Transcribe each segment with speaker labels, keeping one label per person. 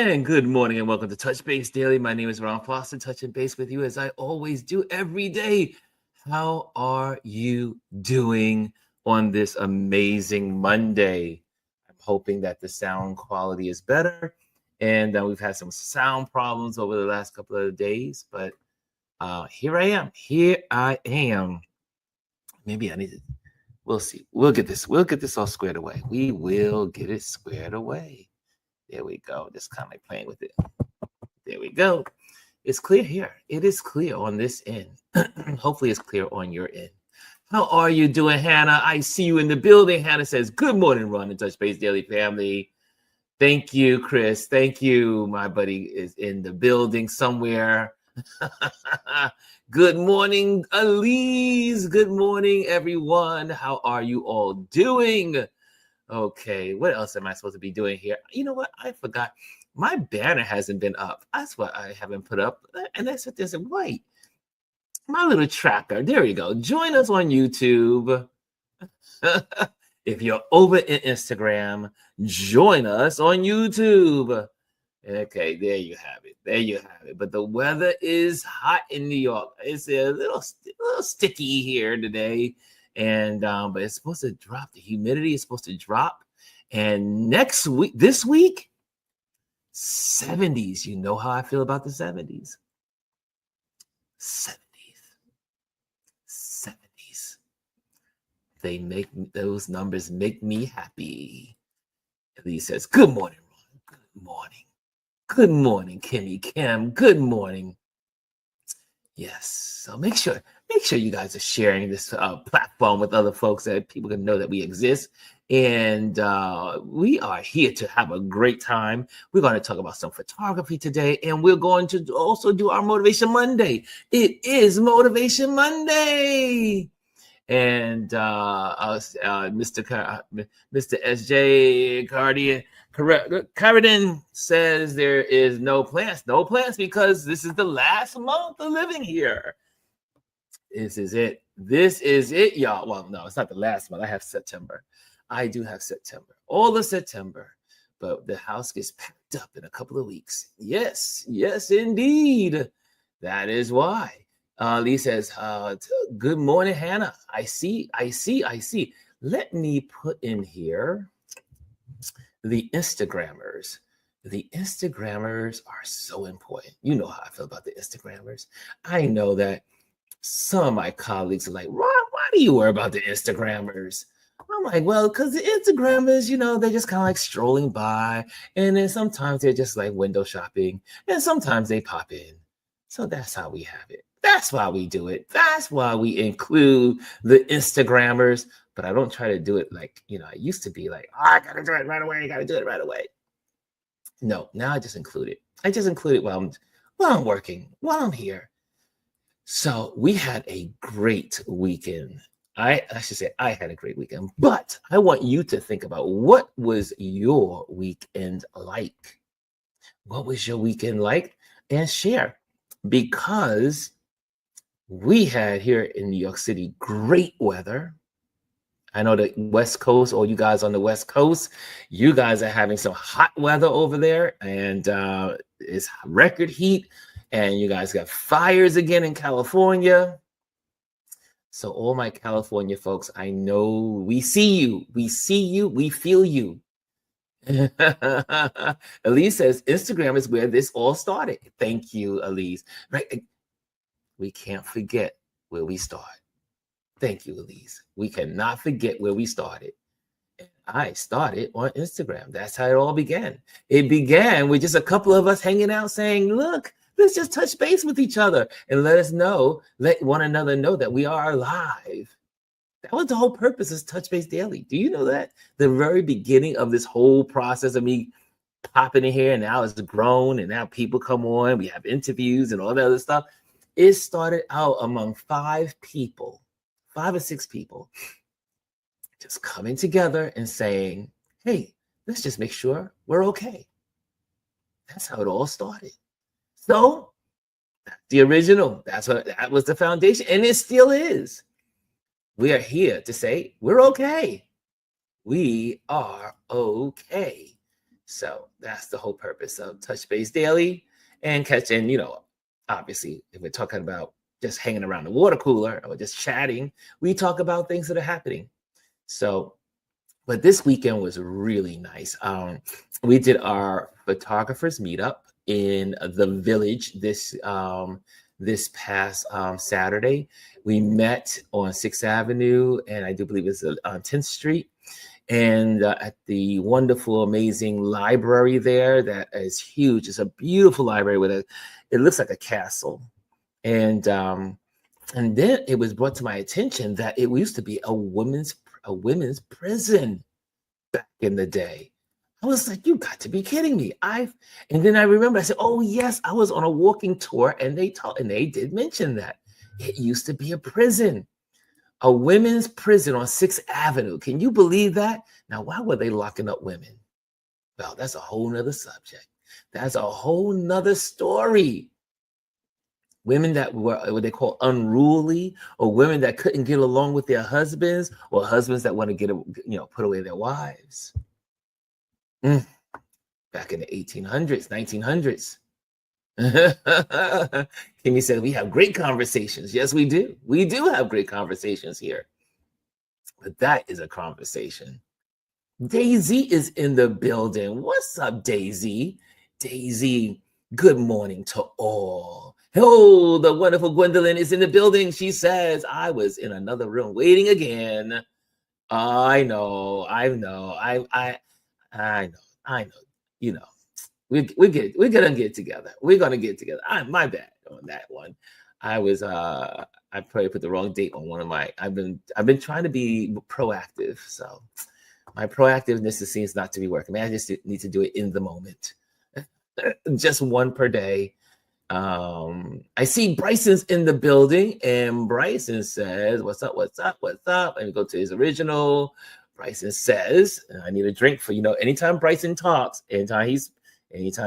Speaker 1: And good morning and welcome to Touch Base Daily. My name is Ron Foster, touching base with you as I always do every day. How are you doing on this amazing Monday? I'm hoping that the sound quality is better. And we've had some sound problems over the last couple of days, but here I am. Here I am. Maybe I need to, we'll see. We'll get this all squared away. We will get it squared away. There we go. Just kind of like playing with it. There we go. It's clear here. It is clear on this end. Hopefully it's clear on your end. How are you doing, Hannah? I see you in the building. Hannah says, good morning, Ron and Touch Base Daily family. Thank you, Chris. Thank you. My buddy is in the building somewhere. Good morning, Elise. Good morning, everyone. How are you all doing? Okay, what else am I supposed to be doing here? You know what? I forgot. My banner hasn't been up. That's what I haven't put up. And that's what there's a wait. My little tracker. There you go. Join us on YouTube. If you're over in Instagram, join us on YouTube. Okay, there you have it. There you have it. But the weather is hot in New York. It's a little sticky here today. And but it's supposed to drop. The humidity is supposed to drop. And this week, 70s. You know how I feel about the 70s. 70s. Those numbers make me happy. Elise says, good morning, Ron. Good morning. Good morning, Kimmy Kim. Good morning. Yes. So make sure you guys are sharing this platform with other folks that people can know that we exist. And we are here to have a great time. We're going to talk about some photography today, and we're going to also do our Motivation Monday. It is Motivation Monday. And Mr. S.J. Carradine says there is no plants because this is the last month of living here. This is it, y'all. Well, no, it's not the last month. I have September. I do have September, all of September, but the house gets packed up in a couple of weeks. Yes, indeed. That is why. Lee says, good morning, Hannah. I see. Let me put in here the Instagrammers. The Instagrammers are so important. You know how I feel about the Instagrammers. I know that some of my colleagues are like, Ron, why do you worry about the Instagrammers? I'm like, well, because the Instagrammers, they're just kind of like strolling by. And then sometimes they're just like window shopping. And sometimes they pop in. So that's how we have it. That's why we do it. That's why we include the Instagrammers. But I don't try to do it like, I used to be like, I got to do it right away. I got to do it right away. No, now I just include it. I just include it while I'm working, while I'm here. So we had a great weekend. I should say I had a great weekend. But I want you to think about, what was your weekend like? What was your weekend like? And share. Because we had here in New York City great weather. I know the West Coast, or you guys on the West Coast, you guys are having some hot weather over there, and it's record heat, and you guys got fires again in California. So all my California folks, I know we see you, we feel you. Elise says Instagram is where this all started. Thank you, Elise. Right? We can't forget where we started. Thank you, Elise. We cannot forget where we started. I started on Instagram. That's how it all began. It began with just a couple of us hanging out saying, look, let's just touch base with each other and let one another know that we are alive. That was the whole purpose of Touch Base Daily. Do you know that? The very beginning of this whole process of me popping in here, and now it's grown, and now people come on, we have interviews and all that other stuff. It started out among 5 or 6 people, just coming together and saying, hey, let's just make sure we're okay. That's how it all started. So the original, that was the foundation, and it still is. We are here to say we're okay. We are okay. So that's the whole purpose of Touch Base Daily and catching, obviously, if we're talking about just hanging around the water cooler or just chatting, we talk about things that are happening. So, but this weekend was really nice. We did our photographers meetup in the Village this past Saturday. We met on 6th Avenue, and I do believe it's on 10th Street, and at the wonderful, amazing library there that is huge. It's a beautiful library it looks like a castle. And then it was brought to my attention that it used to be a women's prison back in the day. I was like, you got to be kidding me. And then I remember I said, oh yes, I was on a walking tour and they did mention that it used to be a prison, a women's prison on 6th Avenue. Can you believe that? Now, why were they locking up women? Well, that's a whole nother subject. That's a whole nother story. Women that were what they call unruly, or women that couldn't get along with their husbands, or husbands that want to put away their wives. Back in the 1800s, 1900s. Kimmy said, we have great conversations. Yes, we do. We do have great conversations here. But that is a conversation. Daisy is in the building. What's up, Daisy? Daisy, good morning to all. Oh, the wonderful Gwendolyn is in the building. She says, I was in another room waiting again. I know. I know. We're gonna get together. We're gonna get together. My bad on that one. I probably put the wrong date on one of my. I've been trying to be proactive, so my proactiveness seems not to be working. I just need to do it in the moment, just one per day. I see Bryson's in the building, and Bryson says, "What's up? What's up? What's up?" Let me go to his original. Bryson says, "I need a drink for anytime Bryson talks, anytime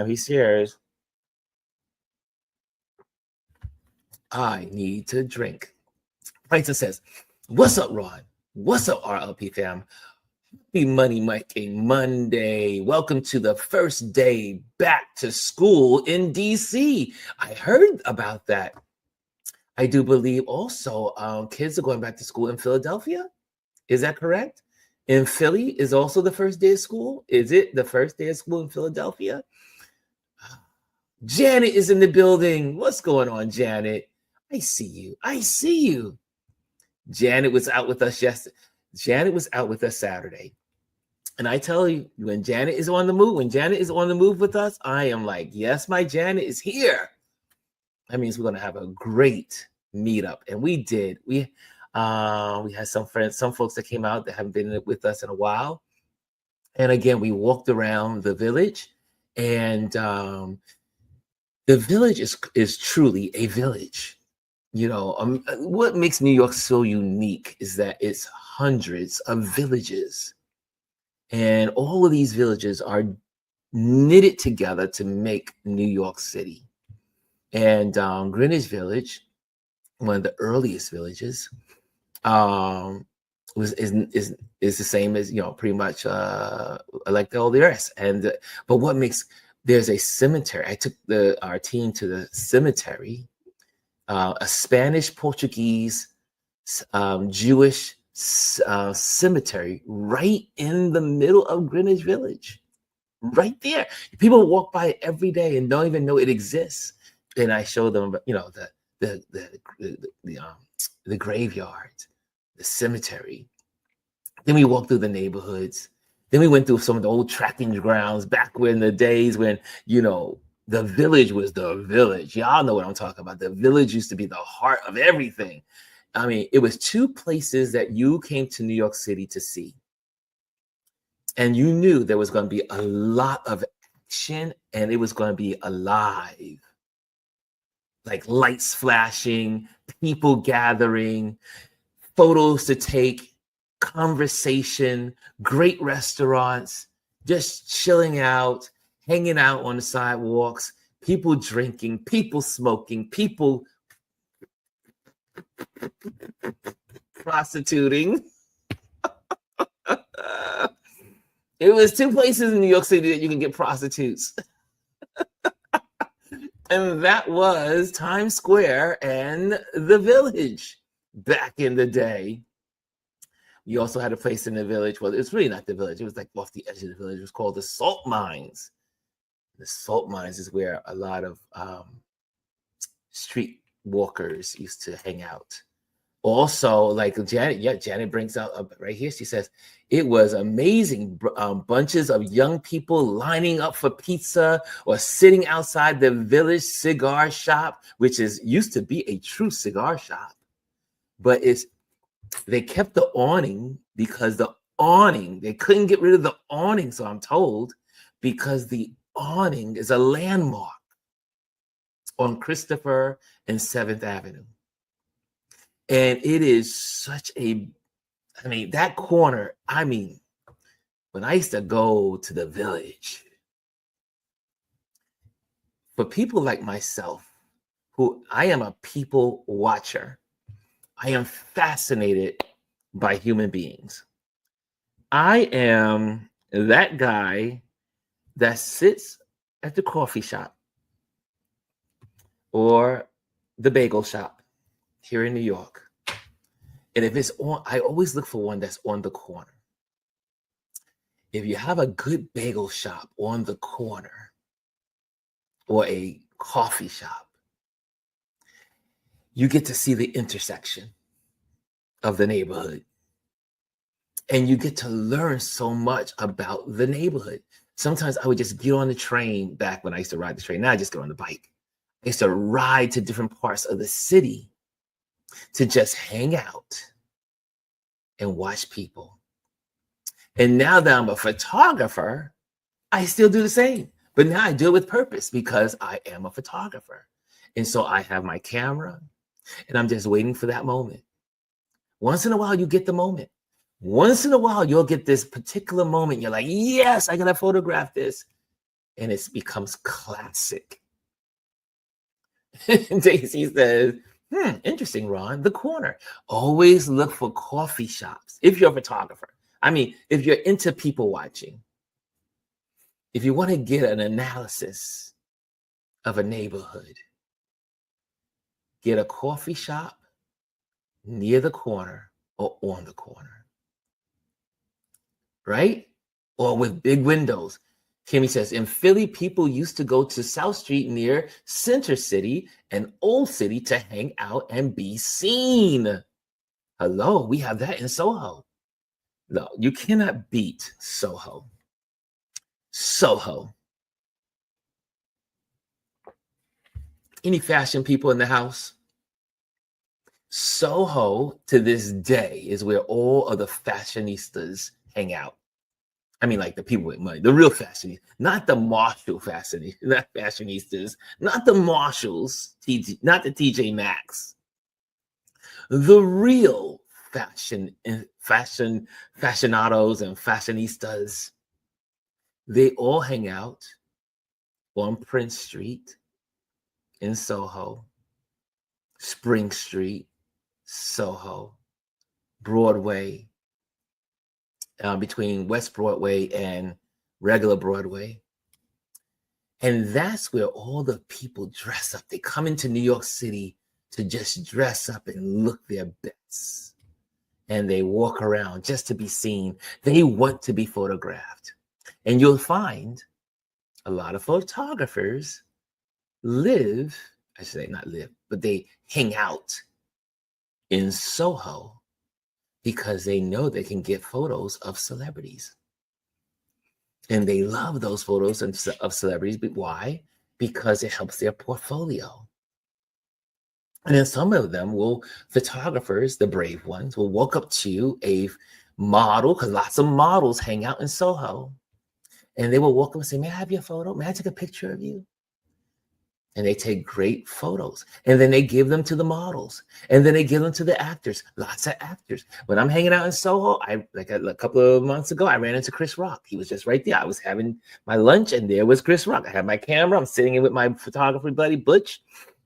Speaker 1: he shares, I need to drink." Bryson says, "What's up, Ron? What's up, RLP fam? Happy Money Making Monday. Welcome to the first day back to school in DC. I heard about that. I do believe also kids are going back to school in Philadelphia. Is that correct? In Philly is also the first day of school? Is it the first day of school in Philadelphia?" Janet is in the building. What's going on, Janet? I see you. Janet was out with us yesterday. Janet was out with us Saturday. And I tell you, when Janet is on the move with us, I am like, yes, my Janet is here. That means we're going to have a great meetup. And we did. We had some friends, some folks that came out that haven't been with us in a while. And again, we walked around the village, and the village is truly a village. What makes New York so unique is that it's hundreds of villages. And all of these villages are knitted together to make New York City. And Greenwich Village, one of the earliest villages, is the same as pretty much like all the rest. And but there's a cemetery. I took our team to the cemetery, a Spanish Portuguese Jewish cemetery right in the middle of Greenwich Village, right there. People walk by it every day and don't even know it exists. And I show them, the graveyard, the cemetery. Then we walked through the neighborhoods. Then we went through some of the old tracking grounds back when the days when the village was the village. Y'all know what I'm talking about. The village used to be the heart of everything. I mean, it was two places that you came to New York City to see. And you knew there was going to be a lot of action, and it was going to be alive. Like lights flashing, people gathering, photos to take, conversation, great restaurants, just chilling out, hanging out on the sidewalks, people drinking, people smoking, people prostituting. It was two places in New York City that you can get prostitutes. And that was Times Square and the Village back in the day. You also had a place in the Village. Well, it's really not the Village. It was like off the edge of the Village. It was called the Salt Mines. The Salt Mines is where a lot of street walkers used to hang out. Also, like Janet brings out right here. She says it was amazing. Bunches of young people lining up for pizza or sitting outside the Village cigar shop, which used to be a true cigar shop, but they kept the awning because they couldn't get rid of the awning. So I'm told, because the awning is a landmark on Christopher and 7th Avenue. And it is such that corner, when I used to go to the Village, for people like myself, who I am a people watcher, I am fascinated by human beings. I am that guy that sits at the coffee shop or the bagel shop here in New York. And if it's on, I always look for one that's on the corner. If you have a good bagel shop on the corner or a coffee shop, you get to see the intersection of the neighborhood. And you get to learn so much about the neighborhood. Sometimes I would just get on the train back when I used to ride the train. Now I just get on the bike. I used to ride to different parts of the city to just hang out and watch people. And now that I'm a photographer, I still do the same. But now I do it with purpose because I am a photographer. And so I have my camera and I'm just waiting for that moment. Once in a while, you get the moment. Once in a while, you'll get this particular moment. You're like, yes, I gotta photograph this. And it becomes classic. Daisy says, interesting, Ron. The corner. Always look for coffee shops if you're a photographer. If you're into people watching, if you want to get an analysis of a neighborhood, get a coffee shop near the corner or on the corner, right? Or with big windows. Kimmy says, in Philly, people used to go to South Street near Center City and Old City to hang out and be seen. Hello, we have that in Soho. No, you cannot beat Soho. Soho. Any fashion people in the house? Soho to this day is where all of the fashionistas hang out. Like the people with money, the real fashionistas, not the Marshall fashionistas, not the Marshalls, not the TJ Maxx. The real fashionados and fashionistas, they all hang out on Prince Street in Soho, Spring Street, Soho, Broadway, between West Broadway and regular Broadway. And that's where all the people dress up. They come into New York City to just dress up and look their best. And they walk around just to be seen. They want to be photographed. And you'll find a lot of photographers they hang out in Soho because they know they can get photos of celebrities. And they love those photos of celebrities. But why? Because it helps their portfolio. And then some of them photographers, the brave ones, will walk up to a model, because lots of models hang out in Soho. And they will walk up and say, may I have your photo? May I take a picture of you? And they take great photos. And then they give them to the models. And then they give them to the actors. Lots of actors. When I'm hanging out in Soho, a couple of months ago, I ran into Chris Rock. He was just right there. I was having my lunch and there was Chris Rock. I had my camera. I'm sitting in with my photography buddy, Butch.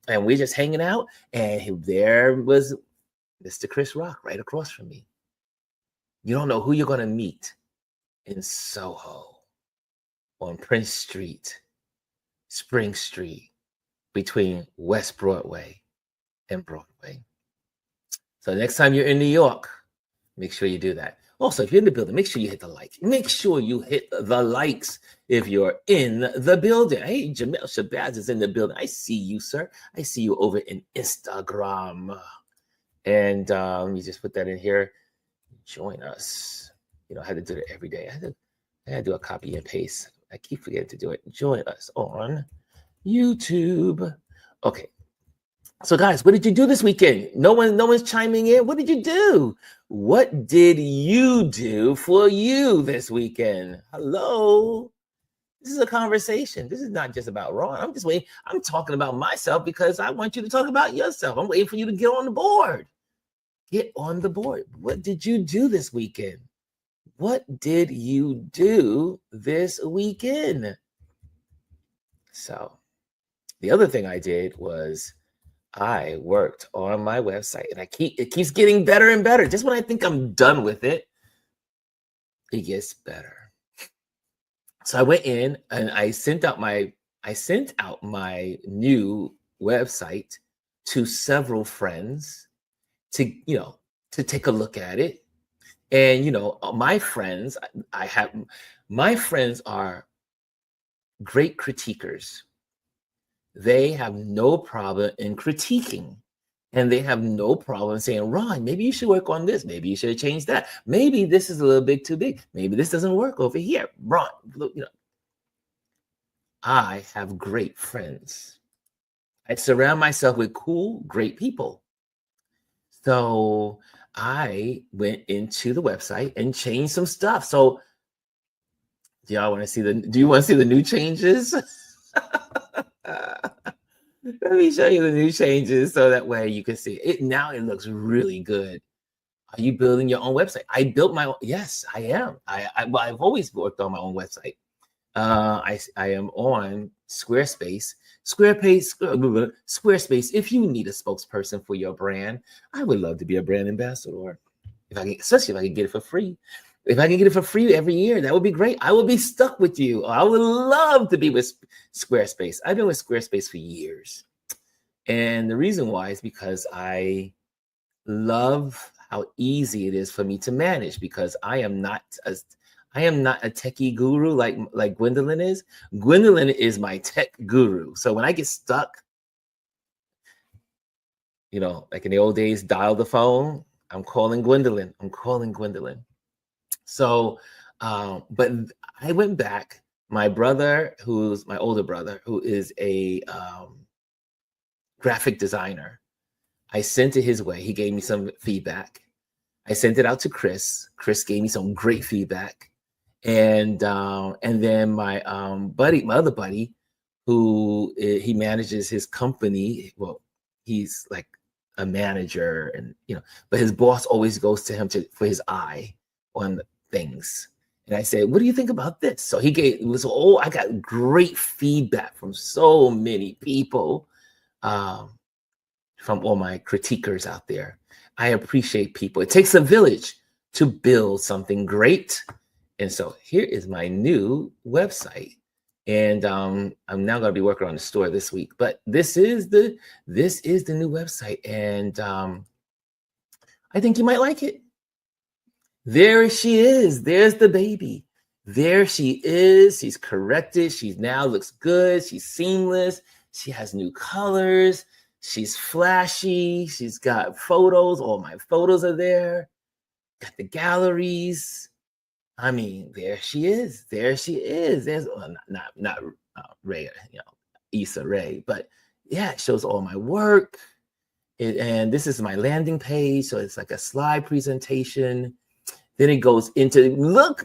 Speaker 1: And we're just hanging out. And there was Mr. Chris Rock right across from me. You don't know who you're going to meet in Soho on Prince Street, Spring Street, between West Broadway and Broadway. So next time you're in New York, make sure you do that. Also, if you're in the building, make sure you hit the like. Make sure you hit the likes if you're in the building. Hey, Jamel Shabazz is in the building. I see you, sir. I see you over in Instagram. And let me just put that in here. Join us. I had to do it every day. I had to do a copy and paste. I keep forgetting to do it. Join us on YouTube. Okay. So guys, what did you do this weekend? No one's chiming in. What did you do? What did you do for you this weekend? Hello. This is a conversation. This is not just about Ron. I'm just waiting. I'm talking about myself because I want you to talk about yourself. I'm waiting for you to get on the board. Get on the board. What did you do this weekend? What did you do this weekend? So the other thing I did was I worked on my website, and it keeps getting better and better. Just when I think I'm done with it, it gets better. So I went in and I sent out my new website to several friends to take a look at it. And my friends are great critiquers. They have no problem in critiquing, and they have no problem saying, Ron, maybe you should work on this. Maybe you should have changed that. Maybe this is a little bit too big. Maybe this doesn't work over here. Ron, I have great friends. I surround myself with cool, great people. So I went into the website and changed some stuff. So do you want to see the new changes? Let me show you the new changes so that way you can see it. Now it looks really good. Are you building your own website? I built my own. Yes, I am. I've always worked on my own website. I am on Squarespace. Squarespace. If you need a spokesperson for your brand, I would love to be a brand ambassador. Especially if I can get it for free. If I can get it for free every year, that would be great. I would be stuck with you. I would love to be with Squarespace. I've been with Squarespace for years. And the reason why is because I love how easy it is for me to manage, because I am not a techie guru like Gwendolyn is. Gwendolyn is my tech guru. So when I get stuck, like in the old days, dial the phone, I'm calling Gwendolyn. So, but I went back. My brother, who's my older brother, who is a graphic designer, I sent it his way. He gave me some feedback. I sent it out to Chris. Chris gave me some great feedback. And then my other buddy, who he manages his company. Well, he's like a manager, and but his boss always goes to him for his eye on things. And I said, what do you think about this? So I got great feedback from so many people, from all my critiquers out there. I appreciate people. It takes a village to build something great. And so here is my new website. And I'm now going to be working on the store this week. But this is the new website. And I think you might like it. There she is. There's the baby. There she is. She's corrected. She now looks good. She's seamless. She has new colors. She's flashy. She's got photos. All my photos are there. Got the galleries. I mean, there she is. There's not Ray, Issa Rae, but yeah, it shows all my work. And this is my landing page. So it's like a slide presentation. Then it goes into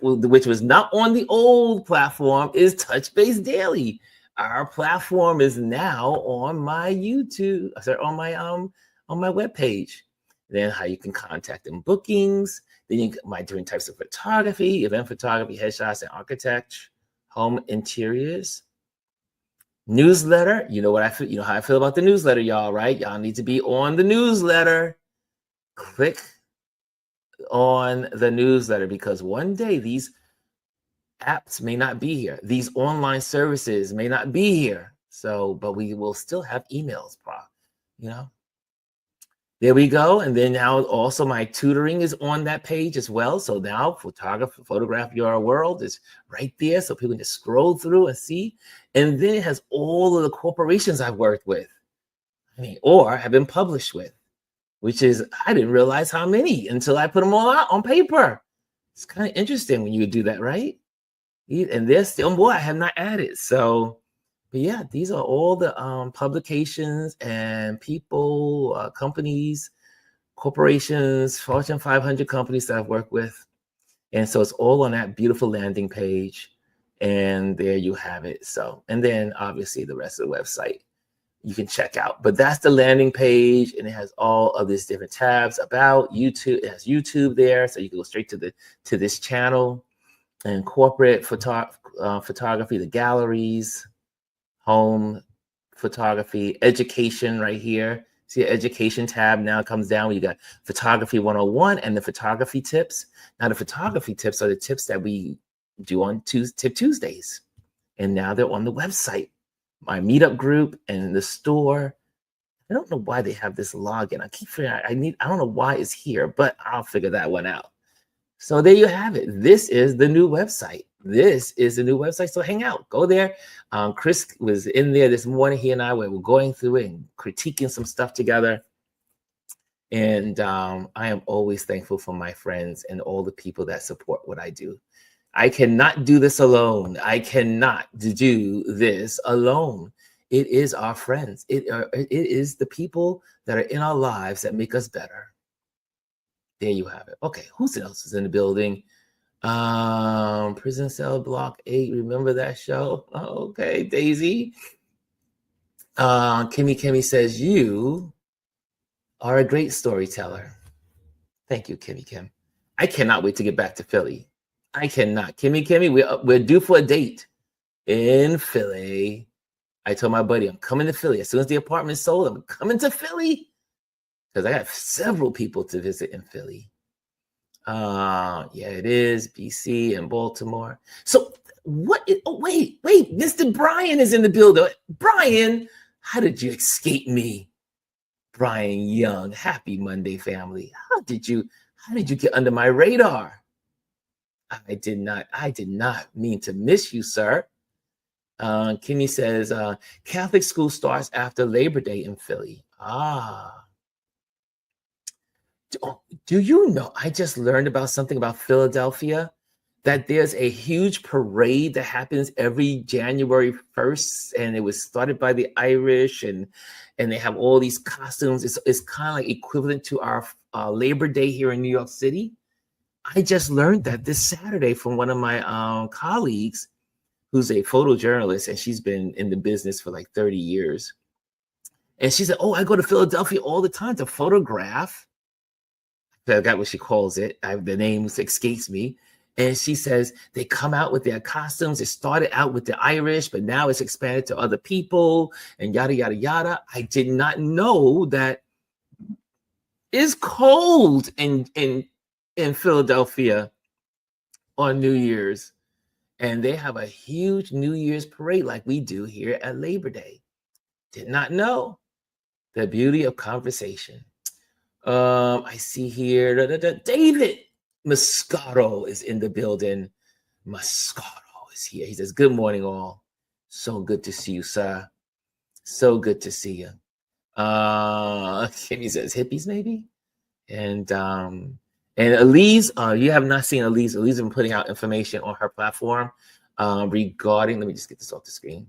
Speaker 1: which was not on the old platform, is Touch Base Daily. Our platform is now on my YouTube, on my webpage. Then how you can contact them, bookings. Then my different types of photography, event photography, headshots, and architecture, home interiors. Newsletter. You know what I feel. You know how I feel about the newsletter, y'all, right? Y'all need to be on the newsletter. Click on the newsletter, because one day apps may not be here. These online services may not be here. So, but we will still have emails, you know. There we go. And then now also my tutoring is on that page as well. So now photograph your world is right there. So people can just scroll through and see. And then it has all of the corporations I've worked with, or have been published with, which is, I didn't realize how many until I put them all out on paper. It's kind of interesting when you do that, right? And there's still more I have not added. So, but yeah, these are all the publications and people, companies, corporations, Fortune 500 companies that I've worked with. And so it's all on that beautiful landing page. And there you have it. So, and then obviously the rest of the website you can check out. But that's the landing page, and it has all of these different tabs about YouTube. It has YouTube there, so you can go straight to this channel. And corporate photography, the galleries, home photography, education right here. See, the education tab now comes down. You got photography 101 and the photography tips. Now the photography tips are the tips that we do on Tip Tuesdays. And now they're on the website, my meetup group and the store. I don't know why they have this login. I keep figuring I don't know why it's here, but I'll figure that one out. So there you have it. This is the new website. So hang out, go there. Chris was in there this morning. He and I were going through it and critiquing some stuff together. And I am always thankful for my friends and all the people that support what I do. I cannot do this alone. It is our friends. It is the people that are in our lives that make us better. There you have it. Okay, who else is in the building? Prison Cell Block 8. Remember that show? Oh, okay, Daisy. Kimmy says, you are a great storyteller. Thank you, Kimmy Kim. I cannot wait to get back to Philly. I cannot. Kimmy, we're due for a date in Philly. I told my buddy I'm coming to Philly. As soon as the apartment is sold, I'm coming to Philly. Because I have several people to visit in Philly. Yeah, it is BC and Baltimore. So wait, Mr. Brian is in the building. Brian, how did you escape me? Brian Young, happy Monday, family. How did you get under my radar? I did not mean to miss you, sir. Kimmy says, Catholic school starts after Labor Day in Philly. Do you know, I just learned about something about Philadelphia, that there's a huge parade that happens every January 1st, and it was started by the Irish, and they have all these costumes. It's kind of like equivalent to our Labor Day here in New York City. I just learned that this Saturday from one of my colleagues who's a photojournalist, and she's been in the business for like 30 years. And she said, oh, I go to Philadelphia all the time to photograph. I forgot what she calls it. The name escapes me. And she says they come out with their costumes. It started out with the Irish, but now it's expanded to other people and yada, yada, yada. I did not know that it's cold in Philadelphia on New Year's. And they have a huge New Year's parade like we do here at Labor Day. Did not know. The beauty of conversation. I see here, David Moscato is in the building. Moscato is here. He says, good morning, all. So good to see you, sir. So good to see you. Kimmy says, hippies, maybe? And Elise, you have not seen Elise. Elise has been putting out information on her platform regarding, let me just get this off the screen.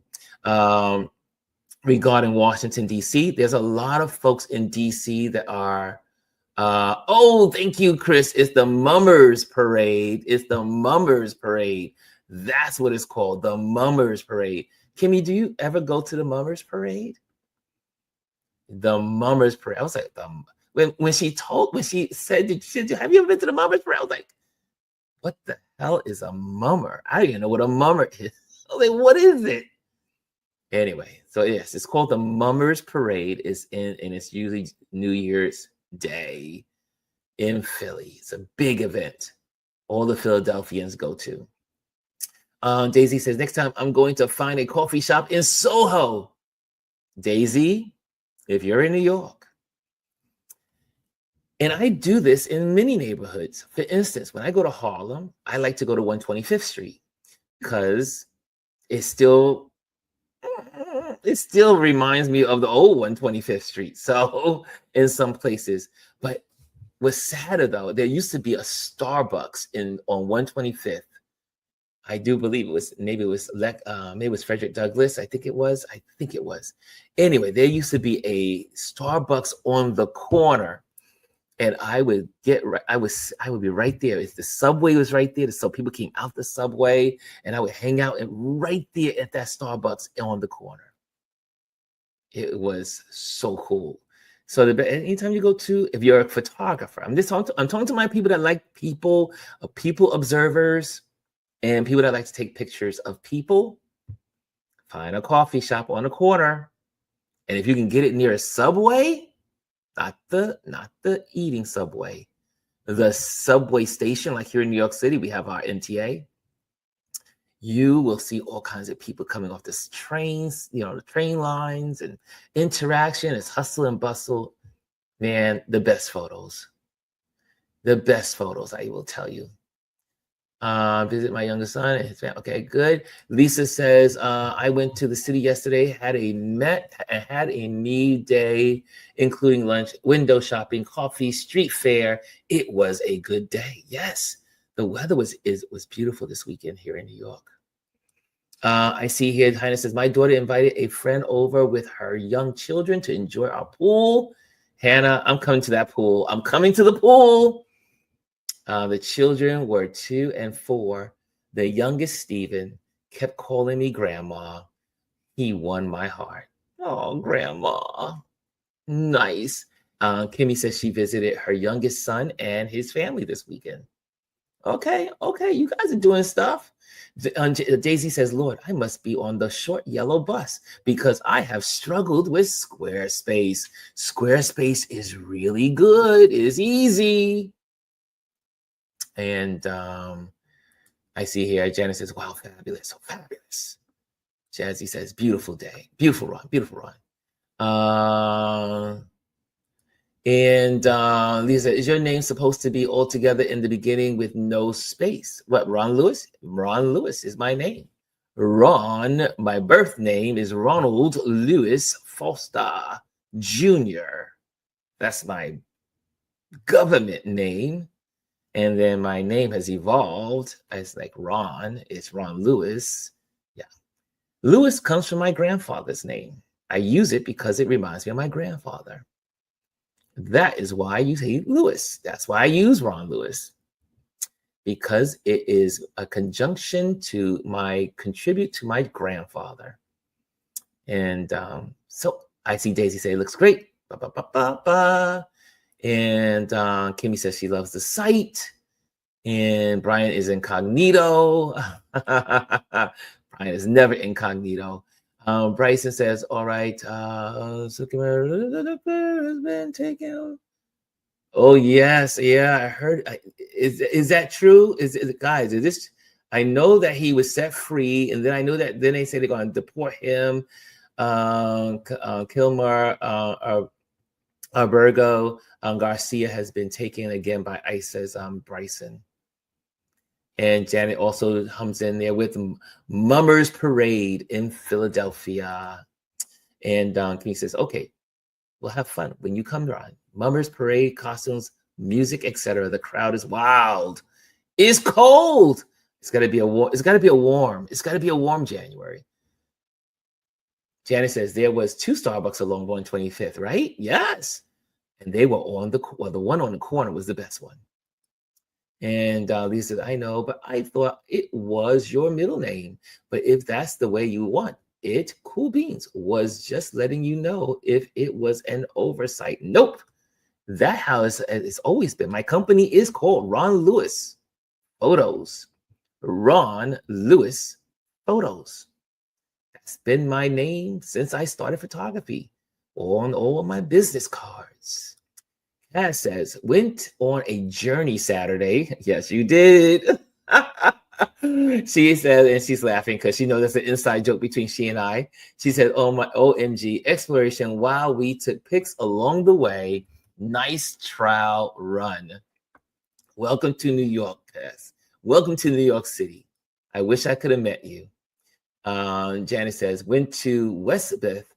Speaker 1: Regarding Washington, D.C. There's a lot of folks in D.C. that are, thank you, Chris. It's the Mummers Parade. That's what it's called, the Mummers Parade. Kimmy, do you ever go to the Mummers Parade? The Mummers Parade. I was like, when she said, have you ever been to the Mummers Parade? I was like, what the hell is a mummer? I don't even know what a mummer is. I was like, what is it? Anyway, so yes, it's called the Mummers Parade. And it's usually New Year's Day in Philly. It's a big event. All the Philadelphians go to. Daisy says, next time I'm going to find a coffee shop in Soho. Daisy, if you're in New York, and I do this in many neighborhoods. For instance, when I go to Harlem, I like to go to 125th Street because it still reminds me of the old 125th Street. So in some places, but what's sadder though, there used to be a Starbucks on 125th. I do believe maybe it was Frederick Douglass. I think it was. Anyway, there used to be a Starbucks on the corner, and I would be right there. If the subway was right there, so people came out the subway, and I would hang out right there at that Starbucks on the corner. It was so cool. So anytime you go to, if you're a photographer, I'm talking to my people that like people observers. And people that like to take pictures of people, find a coffee shop on the corner. And if you can get it near a subway, not the eating subway, the subway station, like here in New York City, we have our MTA. You will see all kinds of people coming off the trains, the train lines, and interaction. It's hustle and bustle. Man, the best photos, I will tell you. Visit my youngest son and his family. Okay, good. Lisa says, I went to the city yesterday, had a me day, including lunch, window shopping, coffee, street fair. It was a good day. Yes, the weather was beautiful this weekend here in New York. I see here, Hannah says, my daughter invited a friend over with her young children to enjoy our pool. Hannah, I'm coming to that pool. I'm coming to the pool. The children were 2 and 4. The youngest, Stephen, kept calling me grandma. He won my heart. Oh, grandma. Nice. Kimmy says she visited her youngest son and his family this weekend. Okay. You guys are doing stuff. Daisy says, Lord, I must be on the short yellow bus because I have struggled with Squarespace. Squarespace is really good. It is easy. And I see here, Janice says, wow, fabulous, so fabulous. Jazzy says, beautiful day, beautiful run. And Lisa, is your name supposed to be all together in the beginning with no space? What, Ron Lewis? Ron Lewis is my name. Ron, my birth name is Ronald Lewis Foster Jr. That's my government name. And then my name has evolved. It's like Ron. It's Ron Lewis. Yeah. Lewis comes from my grandfather's name. I use it because it reminds me of my grandfather. That is why I use Lewis. That's why I use Ron Lewis. Because it is a conjunction to contribute to my grandfather. And so I see Daisy say, it looks great. And Kimmy says she loves the site. And Brian is incognito. Brian is never incognito. Bryson says, all right. So has been taken. Oh, yes. Yeah, I heard. Is that true? Guys, is this? I know that he was set free. And then I know that then they say they're going to deport him. Kilmer, Albergo Garcia has been taken again by ICE, says Bryson. And Janet also comes in there with Mummers Parade in Philadelphia. And he says, okay, we'll have fun when you come around. Mummers Parade, costumes, music, etc. The crowd is wild. It's cold. It's got to be a warm January. Janet says there was 2 Starbucks along 125th, right? Yes. And they were on the one on the corner was the best one. And Lisa said, I know, but I thought it was your middle name. But if that's the way you want it, cool beans. Was just letting you know if it was an oversight. Nope. That how it's always been. My company is called Ron Lewis Photos. Ron Lewis Photos. That's been my name since I started photography on all my business cards. Cass says, went on a journey Saturday. Yes, you did. She said, and she's laughing because she knows that's an inside joke between she and I. She said, "Oh my OMG, exploration. Wow, we took pics along the way. Nice trial run. Welcome to New York, Tess. Welcome to New York City. I wish I could have met you." Janice says, "Went to Westbeth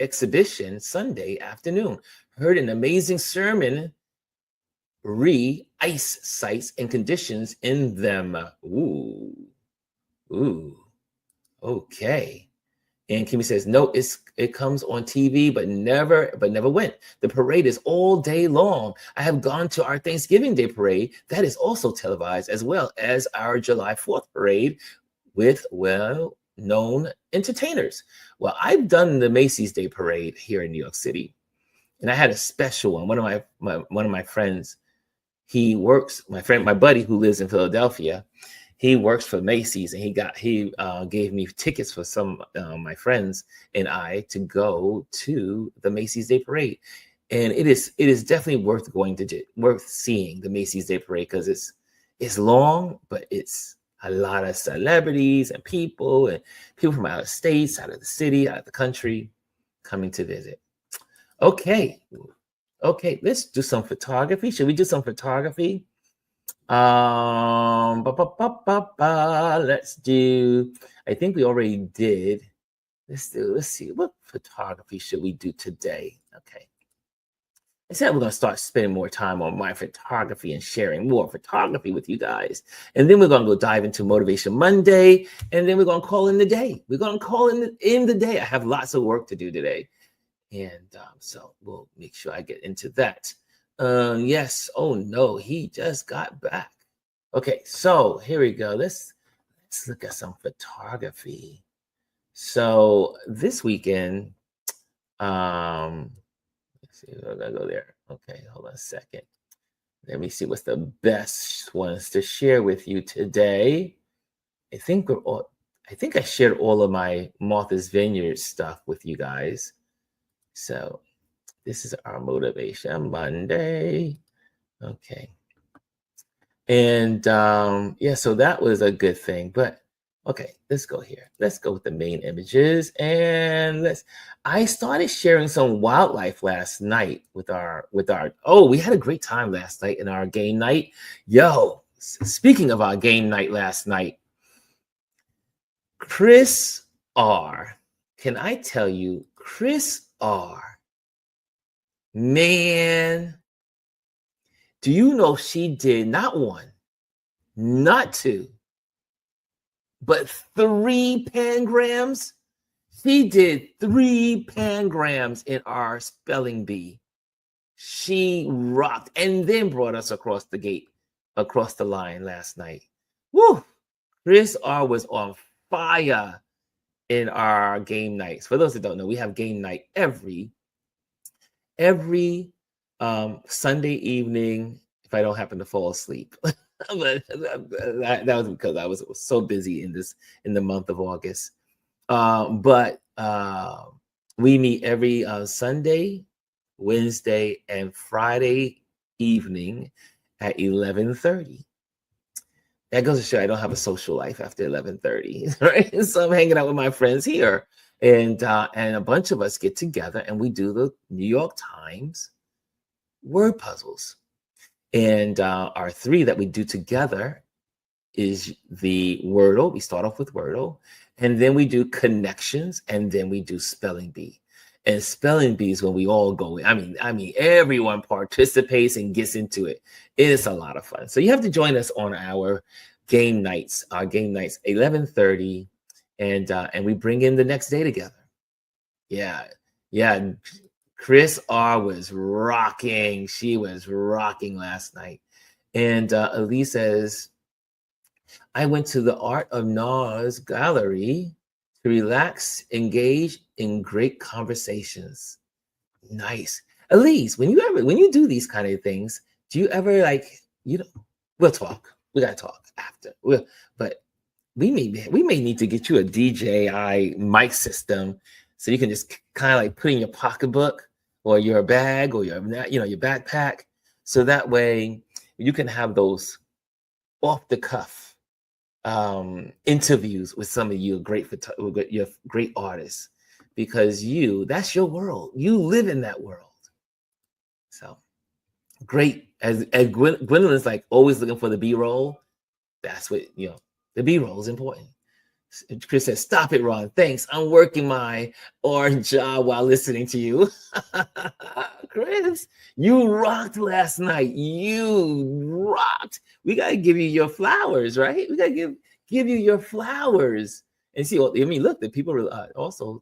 Speaker 1: exhibition Sunday afternoon. Heard an amazing sermon ice sites and conditions in them." Ooh, okay. And Kimmy says, "No, it comes on TV, but never went. The parade is all day long. I have gone to our Thanksgiving Day parade. That is also televised, as well as our July 4th parade with well-known entertainers." Well, I've done the Macy's Day Parade here in New York City, and I had a special one. One of my friends, my buddy who lives in Philadelphia, he works for Macy's, and he gave me tickets for some my friends and I to go to the Macy's Day Parade, and it is definitely worth seeing the Macy's Day Parade because it's long, but it's a lot of celebrities and people from out of states, out of the city, out of the country coming to visit. Okay, let's do some photography. Should we do some photography? Let's do, I think we already did. Let's see, what photography should we do today? Okay. I said we're going to start spending more time on my photography and sharing more photography with you guys. And then we're going to go dive into Motivation Monday. And then we're going to call in the day. We're going to call in the day. I have lots of work to do today. And so we'll make sure I get into that. Yes. Oh, no, he just got back. Okay, so here we go. Let's look at some photography. So this weekend, let's see, I'm gonna go there. Okay, hold on a second. Let me see what's the best ones to share with you today. I think I shared all of my Martha's Vineyard stuff with you guys. So this is our Motivation Monday. Okay. And yeah, so that was a good thing. But okay, let's go here. Let's go with the main images. And I started sharing some wildlife last night with our we had a great time last night in our game night. Yo, speaking of our game night last night, Chris R. Can I tell you, Chris R. Man, do you know she did not one, not two, but 3 pangrams? She did 3 pangrams in our spelling bee. She rocked and then brought us across the line last night. Woo! Chris R was on fire in our game nights. For those that don't know, we have game night every Sunday evening if I don't happen to fall asleep. But that was because I was so busy in the month of August. But we meet every Sunday, Wednesday, and Friday evening at 11:30. That goes to show I don't have a social life after 11:30, right? So I'm hanging out with my friends here, and a bunch of us get together and we do the New York Times word puzzles. And our 3 that we do together is the Wordle. We start off with Wordle, and then we do connections, and then we do spelling bee. And spelling bee is when we all go in. I mean, everyone participates and gets into it. It is a lot of fun. So you have to join us on our game nights. Our game nights 11:30, and we bring in the next day together. Yeah. Chris R was rocking. She was rocking last night. And Elise says, I went to the Art of Nars gallery to relax, engage in great conversations. Nice. Elise, when you do these kind of things, do you ever we'll talk. We gotta talk after. But we may need to get you a DJI mic system so you can just kind of like put in your pocketbook or your bag or your backpack, so that way you can have those off the cuff interviews with some of you your great artists, because that's your world. You live in that world. So great. As Gwendolyn's like always looking for the B-roll. That's what, the B-roll is important. Chris says, stop it, Ron. Thanks. I'm working my orange job while listening to you. Chris, you rocked last night. You rocked. We got to give you your flowers, right? We got to give you your flowers. And see, look, the people also,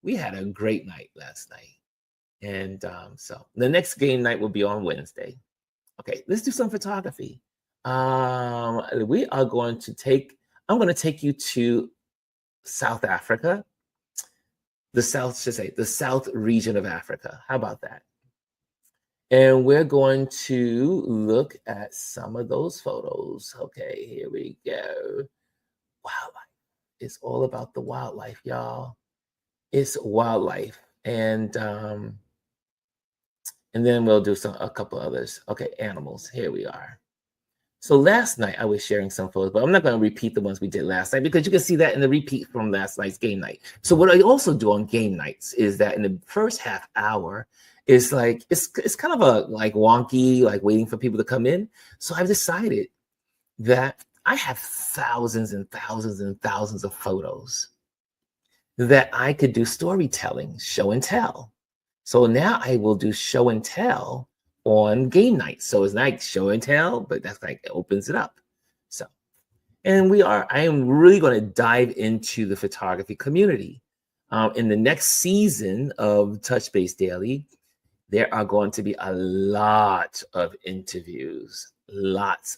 Speaker 1: we had a great night last night. And so the next game night will be on Wednesday. Okay, let's do some photography. I'm going to take you to South Africa, the South region of Africa. How about that? And we're going to look at some of those photos. Okay, here we go. Wildlife. It's all about the wildlife, y'all. It's wildlife. And then we'll do a couple others. Okay, animals. Here we are. So last night I was sharing some photos, but I'm not going to repeat the ones we did last night because you can see that in the repeat from last night's game night. So what I also do on game nights is that in the first half hour is it's kind of a wonky, waiting for people to come in. So I've decided that I have thousands and thousands and thousands of photos that I could do storytelling, show and tell. So now I will do show and tell on game night. So it's not show and tell, but that's it opens it up. So, and I am really going to dive into the photography community. In the next season of Touch Base Daily, there are going to be a lot of interviews, because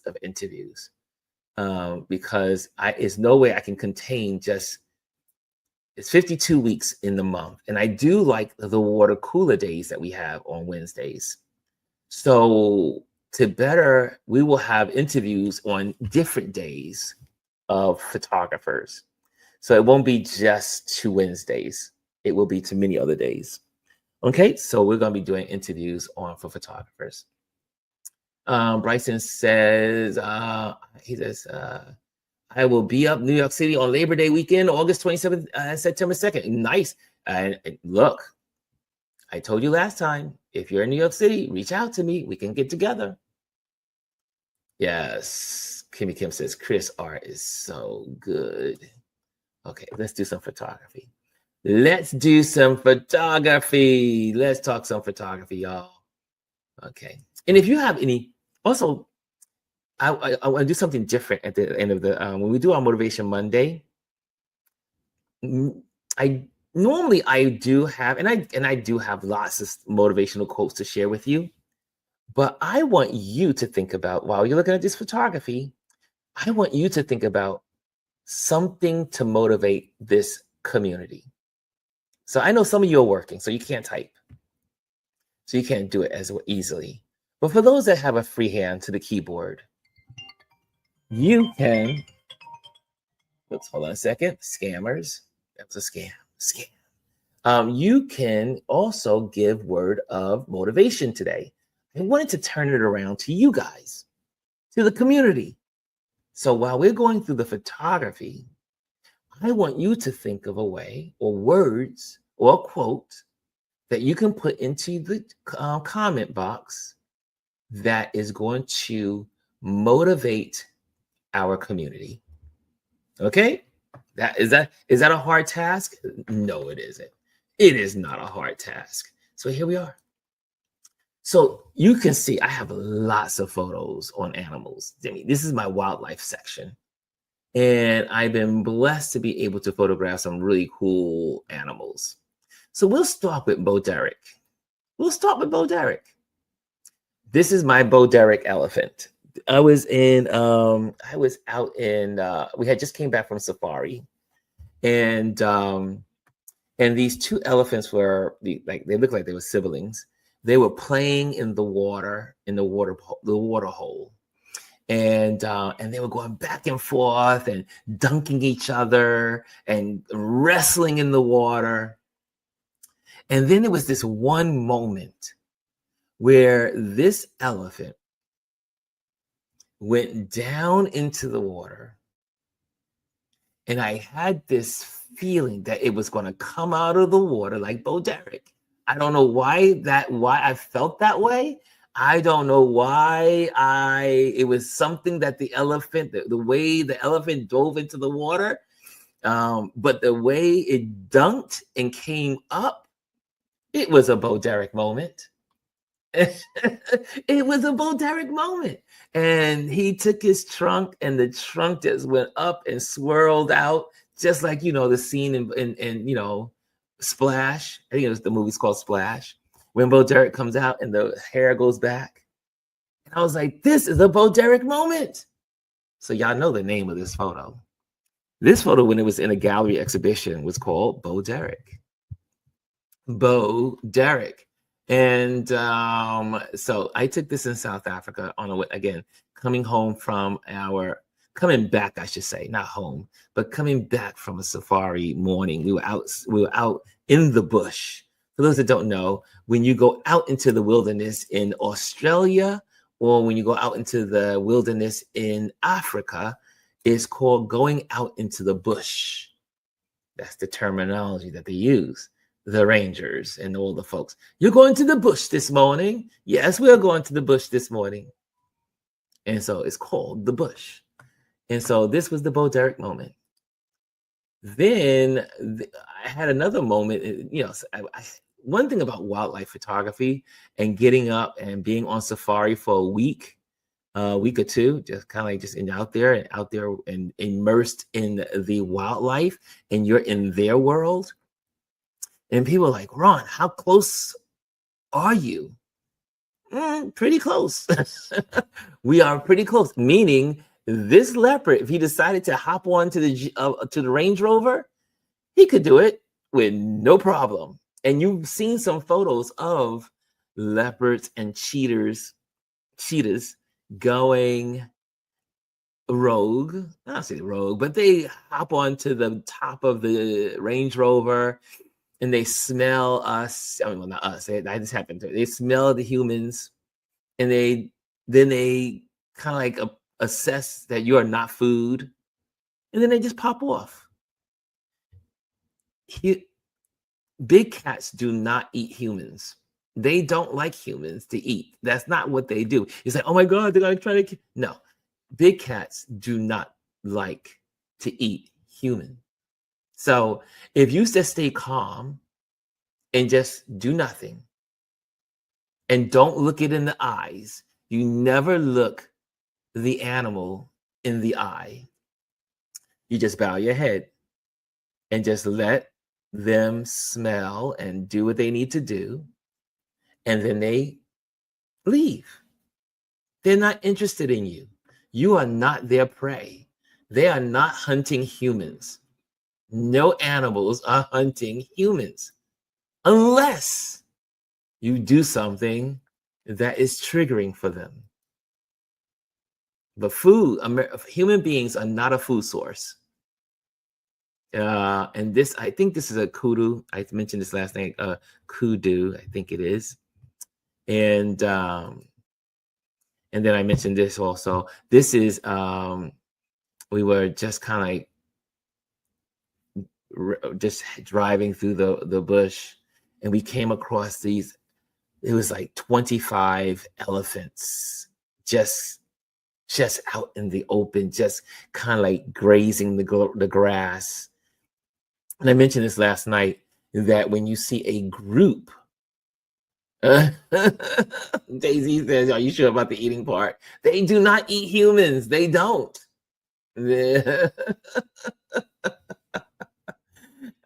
Speaker 1: there's no way I can contain it's 52 weeks in the month. And I do like the water cooler days that we have on Wednesdays. So we will have interviews on different days of photographers. So it won't be just 2 Wednesdays. It will be to many other days. Okay, so we're going to be doing interviews for photographers. Bryson says, I will be up New York City on Labor Day weekend, August 27th and September 2nd. Nice. And look, I told you last time, if you're in New York City, reach out to me. We can get together. Yes. Kimmy Kim says, Chris art is so good. Okay, let's do some photography. Let's do some photography. Let's talk some photography, y'all. Okay. And if you have any, also, I want to do something different at the end of when we do our Motivation Monday. I do have, and I do have lots of motivational quotes to share with you, but I want you to think about, while you're looking at this photography, I want you to think about something to motivate this community. So I know some of you are working, so you can't type. So you can't do it as easily. But for those that have a free hand to the keyboard, you can, hold on a second, scammers. That was a scam. You can also give word of motivation today. I wanted to turn it around to you guys, to the community. So while we're going through the photography, I want you to think of a way or words or a quote that you can put into the comment box that is going to motivate our community. Okay? Is that a hard task? No, it isn't. It is not a hard task. So here we are. So you can see I have lots of photos on animals. This is my wildlife section. And I've been blessed to be able to photograph some really cool animals. So we'll start with Bo Derek. This is my Bo Derek elephant. I was out in, we had just came back from safari, and these 2 elephants they looked like they were siblings. They were playing in the water, the water hole. And they were going back and forth and dunking each other and wrestling in the water. And then there was this one moment where this elephant went down into the water And I had this feeling that it was going to come out of the water like Bo Derek. I don't know why I felt that way. I don't know why it was something that the elephant, the way the elephant dove into the water, but the way it dunked and came up, it was a Bo Derek moment. It was a Bo Derek moment. And he took his trunk, and the trunk just went up and swirled out, just like, the scene in Splash. I think it was the movie's called Splash, when Bo Derek comes out and the hair goes back. And I was like, this is a Bo Derek moment. So y'all know the name of this photo. This photo, when it was in a gallery exhibition, was called Bo Derek. Bo Derek. And so I took this in South Africa again, coming back, I should say, not home, but coming back from a safari morning. We were out in the bush. For those that don't know, when you go out into the wilderness in Australia, or when you go out into the wilderness in Africa, it's called going out into the bush. That's the terminology that they use. The rangers and all the folks. You're going to the bush this morning. Yes, we're going to the bush this morning. And so it's called the bush. And so this was the Bo Derek moment. Then I had another moment. One thing about wildlife photography and getting up and being on safari for a week or two, just kind of like just out there and immersed in the wildlife, and you're in their world. And people are like, Ron, how close are you? Pretty close. We are pretty close. Meaning, this leopard, if he decided to hop on to the Range Rover, he could do it with no problem. And you've seen some photos of leopards and cheetahs going rogue. I don't say rogue, but they hop onto the top of the Range Rover. And they smell us. I mean, well, not us. That just happened to. They smell the humans, and then they kind of like assess that you are not food, and then they just pop off. Big cats do not eat humans. They don't like humans to eat. That's not what they do. It's like, oh my God, they're gonna try to. No, big cats do not like to eat human. So if you just stay calm and just do nothing and don't look it in the eyes, you never look the animal in the eye. You just bow your head and just let them smell and do what they need to do. And then they leave. They're not interested in you. You are not their prey. They are not hunting humans. No animals are hunting humans unless you do something that is triggering for them. But human beings are not a food source. And this, I think this is a kudu. I mentioned this last night, kudu, I think it is. And then I mentioned this also. This is, we were just kind of like just driving through the bush, and we came across these. It was like 25 elephants just out in the open, just kind of like grazing the grass. And I mentioned this last night, that when you see a group, Daisy says, are you sure about the eating part? They do not eat humans. They don't.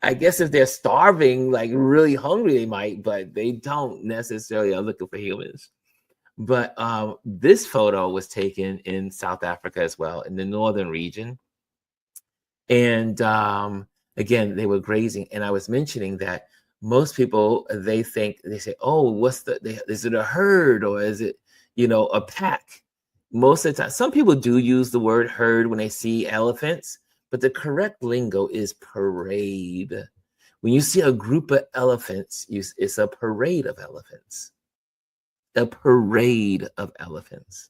Speaker 1: I guess if they're starving, like really hungry, they might, but they don't necessarily are looking for humans. But this photo was taken in South Africa as well, in the northern region. And again, they were grazing. And I was mentioning that most people, they say, oh, is it a herd, or is it, a pack? Most of the time, some people do use the word herd when they see elephants, but the correct lingo is parade. When you see a group of elephants, it's a parade of elephants. A parade of elephants.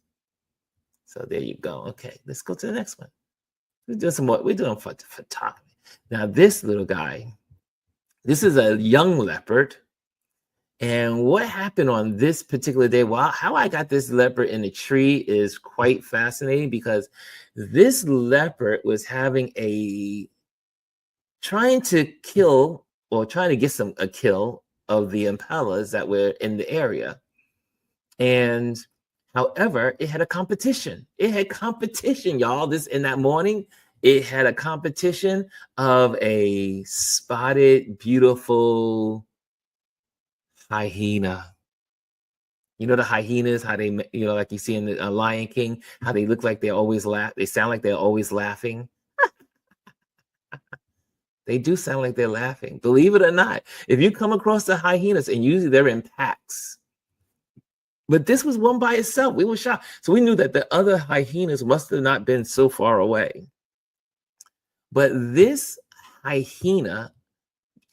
Speaker 1: So there you go. Okay, let's go to the next one. We're doing photography. Now, this little guy, this is a young leopard. And what happened on this particular day? Well, how I got this leopard in the tree is quite fascinating, because this leopard was trying to kill, or trying to get a kill of the impalas that were in the area. And however, it had a competition. It had competition, y'all. This in that morning, it had a competition of a spotted, beautiful hyena. You know the hyenas, how they, like you see in the Lion King, how they look like they always laugh. They sound like they're always laughing. They do sound like they're laughing. Believe it or not, if you come across the hyenas, and usually they're in packs, but this was one by itself. We were shocked. So we knew that the other hyenas must have not been so far away. But this hyena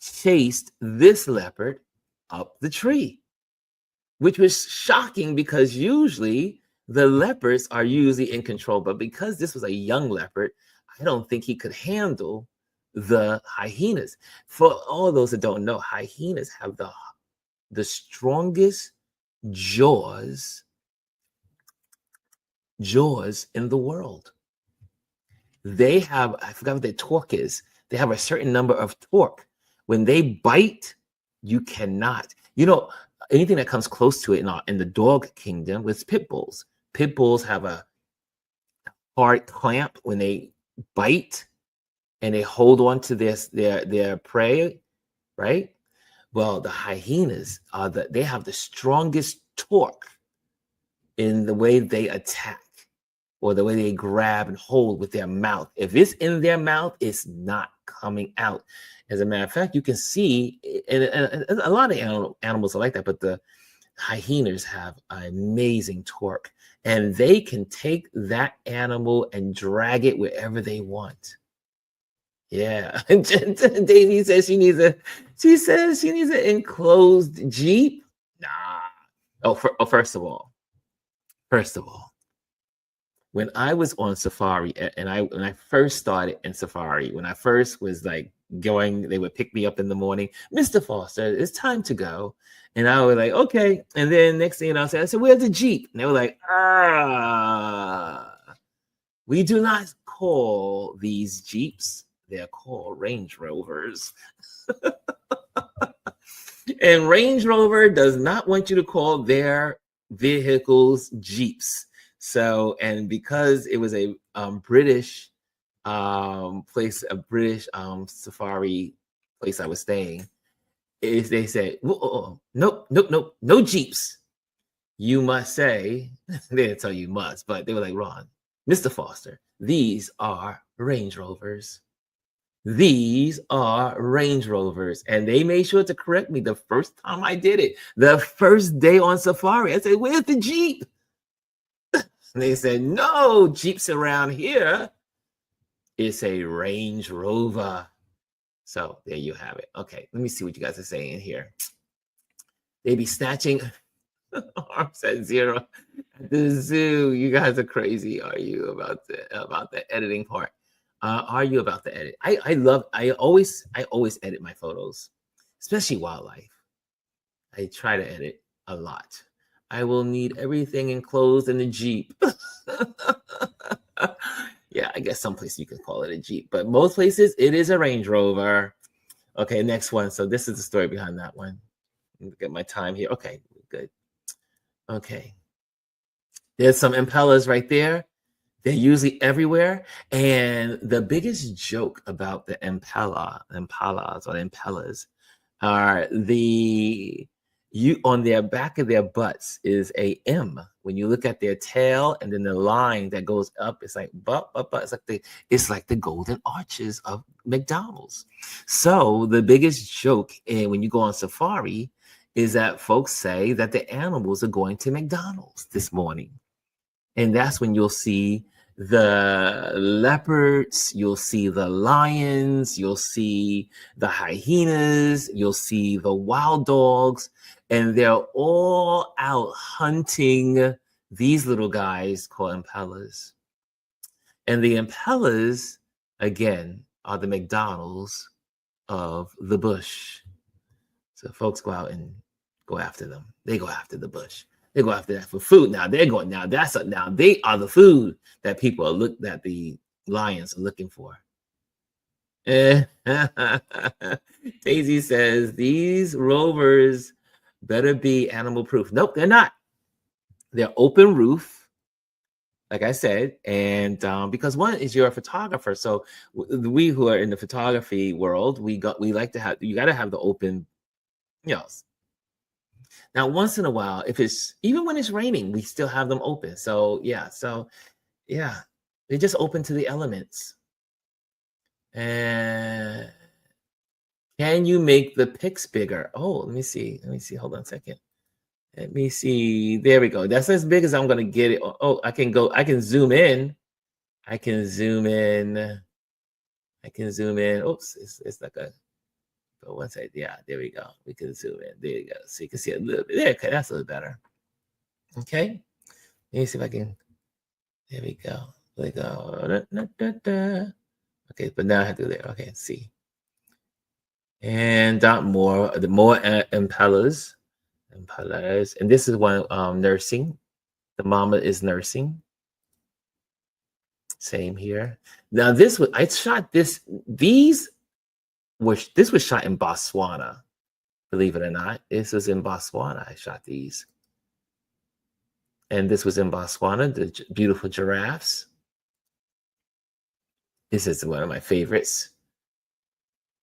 Speaker 1: chased this leopard up the tree, which was shocking, because usually the leopards are usually in control. But because this was a young leopard, I don't think he could handle the hyenas. For all those that don't know, hyenas have the strongest jaws in the world. They have, I forgot what their torque is. They have a certain number of torque. When they bite, you cannot. Anything that comes close to it in the dog kingdom was pit bulls. Pit bulls have a hard clamp when they bite, and they hold on to their prey, right? Well, the hyenas they have the strongest torque in the way they attack, or the way they grab and hold with their mouth. If it's in their mouth, it's not coming out. As a matter of fact, you can see, and a lot of animals are like that, but the hyenas have amazing torque, and they can take that animal and drag it wherever they want. Yeah. Davey says she needs an enclosed Jeep. Nah. First of all, when I was on safari, and when I first started in safari, when I first was like going, they would pick me up in the morning. Mr. Foster, it's time to go. And I was like, okay. And then next thing I said, where's the Jeep? And they were like, we do not call these Jeeps. They're called Range Rovers. And Range Rover does not want you to call their vehicles Jeeps. So, and because it was a British place, a British safari place I was staying, they said, nope, no Jeeps. You must say, they didn't tell you must, but they were like, Ron, Mr. Foster, these are Range Rovers. These are Range Rovers. And they made sure to correct me the first time I did it. The first day on safari, I said, where's the Jeep? And they said, no Jeeps around here. It's a Range Rover. So there you have it. Okay, let me see what you guys are saying here. They be snatching arms at 0 at the zoo. You guys are crazy. Are you about the editing part? Are you about the edit? I always edit my photos, especially wildlife. I try to edit a lot. I will need everything enclosed in the Jeep. Yeah, I guess some places you can call it a Jeep, but most places it is a Range Rover. Okay, next one. So this is the story behind that one. Look at my time here. Okay, good. Okay. There's some impalas right there. They're usually everywhere. And the biggest joke about the impalas are on their back of their butts is a M. When you look at their tail and then the line that goes up, it's like it's like the golden arches of McDonald's. So the biggest joke when you go on safari is that folks say that the animals are going to McDonald's this morning. And that's when you'll see the leopards, you'll see the lions, you'll see the hyenas, you'll see the wild dogs, and they're all out hunting these little guys called impalas. And the impalas again, are the McDonald's of the bush. So folks go out and go after them. They go after the bush. They go after that for food. Now they're going. Now now they are the food that people are that the lions are looking for. Daisy says these rovers better be animal proof. Nope, they're not. They're open roof, like I said, and because one is you're a photographer, so we who are in the photography world, we like to have, you got to have the open, you know. Now, once in a while, if it's even when it's raining, we still have them open. So yeah, they're just open to the elements. And can you make the pics bigger? Oh, let me see. Hold on a second. Let me see. There we go. That's as big as I'm gonna get it. Oh, I can zoom in. I can zoom in. Oops, it's like a, but once yeah, there we go. We can zoom in. There you go. So you can see a little bit there. Okay, that's a little better. Okay. Let me see if I can. There we go. There we go. Okay, but now I have to do that. Okay, see. And the more impellers. And this is one nursing. The mama is nursing. Same here. Now this was, I shot this. This was shot in Botswana. Believe it or not, this was in Botswana. I shot these. And this was in Botswana, the beautiful giraffes. This is one of my favorites.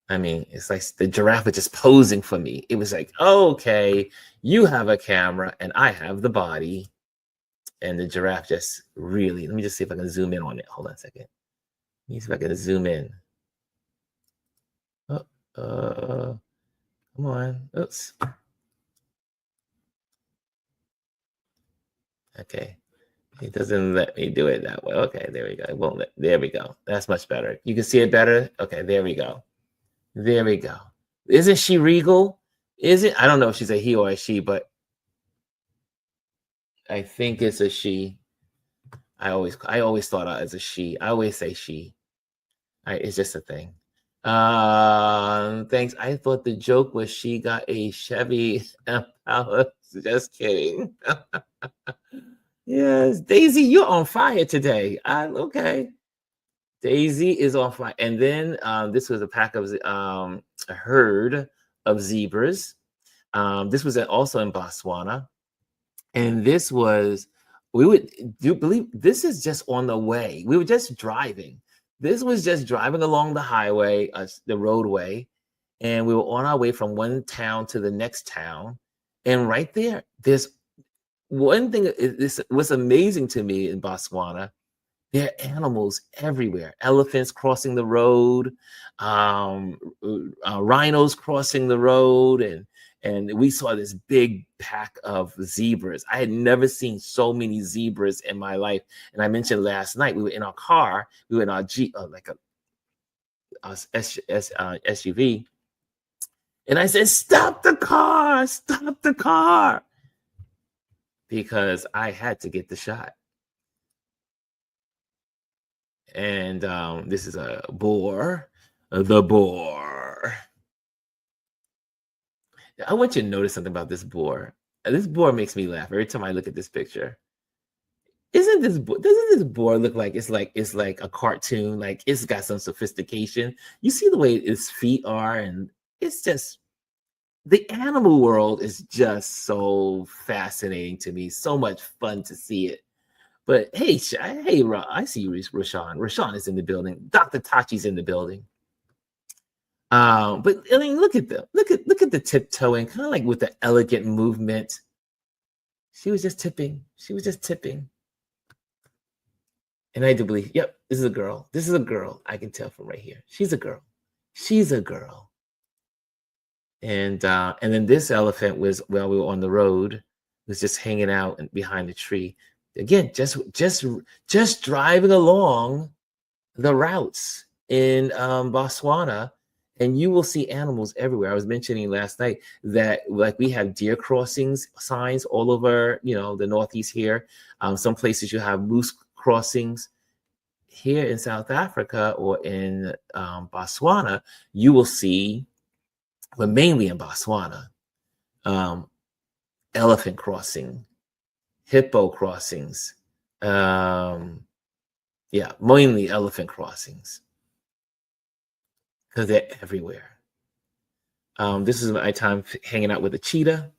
Speaker 1: I mean, it's like the giraffe was just posing for me. It was like, okay, you have a camera and I have the body. And the giraffe just really, let me just see if I can zoom in on it. Hold on a second. Let me see if I can zoom in. Oh, come on. Oops. Okay. It doesn't let me do it that way. Okay, there we go. It won't let, there we go. That's much better. You can see it better? Okay, there we go. There we go. Isn't she regal? Is it? I don't know if she's a he or a she, but I think it's a she. I always thought of it as a she. I always say she. It's just a thing. Thanks. I thought the joke was she got a Chevy Impala. Just kidding. Yes, Daisy, you're on fire today. Okay. Daisy is on fire. And then this was a pack of a herd of zebras. This was also in Botswana. And this was, believe this is just on the way. We were just driving. This was just driving along the highway, the roadway. And we were on our way from one town to the next town. And right there, there's one thing what's amazing to me in Botswana. There are animals everywhere. Elephants crossing the road, rhinos crossing the road, and we saw this big pack of zebras. I had never seen so many zebras in my life. And I mentioned last night, we were in our car, we were in our SUV, and I said, "Stop the car! Stop the car!" Because I had to get the shot. And this is a boar, the boar. I want you to notice something about this boar. This boar makes me laugh every time I look at this picture. Doesn't this boar look like it's like a cartoon? Like it's got some sophistication. You see the way its feet are, and it's just, the animal world is just so fascinating to me. So much fun to see it. But hey, I see you, Rashawn. Rashawn is in the building. Dr. Tachi's in the building. But I mean, look at them. Look at the tiptoeing, kind of like with the elegant movement. She was just tipping. And I do believe, yep, this is a girl. This is a girl. I can tell from right here. She's a girl. And then this elephant was, while we were on the road, was just hanging out behind the tree. Again, just driving along the routes in Botswana, and you will see animals everywhere. I was mentioning last night that like we have deer crossings signs all over, the Northeast here. Some places you have moose crossings. here in South Africa or in Botswana, you will see, but mainly in Botswana, elephant crossing, hippo crossings. Yeah, mainly elephant crossings because they're everywhere. This is my time hanging out with a cheetah.